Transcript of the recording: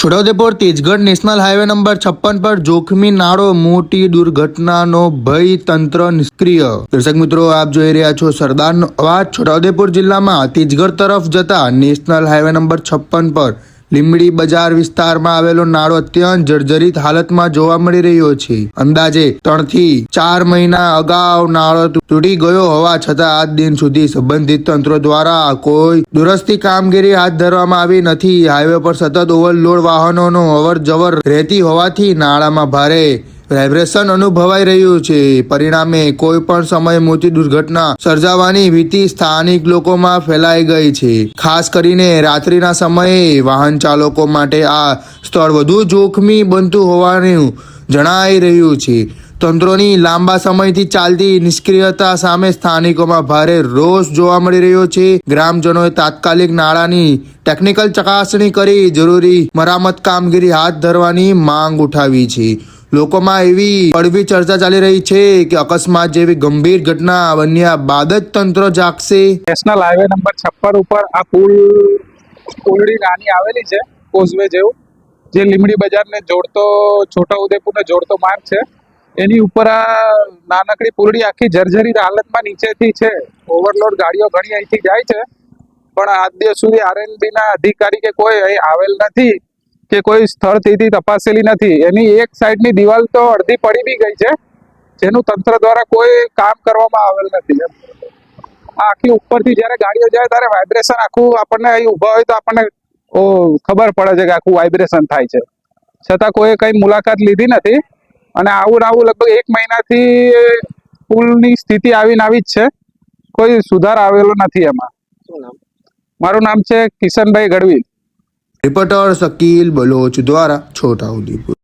Chhota Udepur Tejgadh national highway number 56 પર જોખમી નાળો, મોટી દુર્ઘટનાનો ભય, તંત્ર નિષ્ક્રિય। દર્શક મિત્રો, આપ જોઈ રહ્યા છો સરદારનો અવાજ। છોટાઉદેપુર જિલ્લામાં તેજગઢ તરફ જતા નેશનલ હાઈવે નંબર 56 પર લીંબડી બજાર વિસ્તારમાં આવેલો નાળો અત્યંત જર્જરિત હાલતમાં જોવા મળી રહ્યો છે। અંદાજે 3 થી 4 મહિના અગાઉ નાળો તૂટી ગયો હોવા છતાં આજ દિન સુધી સંબંધિત તંત્રો દ્વારા કોઈ દુરસ્તી કામગીરી હાથ ધરવામાં આવી નથી। હાઈવે પર સતત ઓવરલોડ વાહનોનો અવર જવર રહેતી હોવાથી નાળામાં ભારે વાઇબ્રેશન અનુભવાઈ રહ્યું છે। પરિણામે કોઈ પણ સમયે મોટી દુર્ઘટના સર્જાવાની ભીતિ સ્થાનિક લોકોમાં ફેલાઈ ગઈ છે। ખાસ કરીને રાત્રિના સમયે વાહન ચાલકો માટે આ સ્થળ વધુ જોખમી બનતું હોવાનું જણાઈ રહ્યું છે। તંત્રોની લાંબા સમયથી ચાલતી નિષ્ક્રિયતા સામે સ્થાનિકોમાં ભારે રોષ જોવા મળી રહ્યો છે। ગ્રામજનોએ તાત્કાલિક નાળાની ટેકનિકલ ચકાસણી કરી જરૂરી મરામત કામગીરી હાથ ધરવાની માંગ ઉઠાવી છે। લોકોમાં એવી કડવી ચર્ચા ચાલી રહી છે કે અકસ્માત જેવી ગંભીર ઘટના બન્યા બાદ જ તંત્ર જાગશે। નેશનલ હાઈવે નંબર 56 ઉપર આ પુલડી નાની આવેલી છે, કોઝવે જેવું, જે લીંબડી બજારને જોડતો, છોટાઉદેપુરને જોડતો માર્ગ છે। એની ઉપર આ નાનકડી પુલડી આખી જર્જરિત હાલતમાં નીચેથી છે। ઓવરલોડ ગાડીઓ ઘણી અહીંથી જાય છે, પણ આજ દિવસ સુધી આરએનબી ના અધિકારી કે કોઈ અહીં આવેલ નથી કે કોઈ સ્થળથી તપાસેલી નથી। એની એક સાઈડની દિવાલ તો અડધી પડી બી ગઈ છે, જેનું તંત્ર દ્વારા કોઈ કામ કરવામાં આવેલ નથી। આ આખી ઉપરથી જ્યારે ગાડીઓ જાય ત્યારે વાઇબ્રેશન આખું આપણને અહીં ઊભા હોય તો આપણને ખબર પડે છે કે આખું વાઇબ્રેશન થાય છે, છતાં કોઈ કઈ મુલાકાત લીધી નથી। અને આવું લગભગ 1 મહિનાથી પુલની સ્થિતિ આવીને આવી જ છે, કોઈ સુધાર આવેલો નથી એમાં। શું નામ? મારું નામ છે કિશનભાઈ ગઢવી। રિપોર્ટર શકીલ બલોચ દ્વારા છોટાઉદેપુર।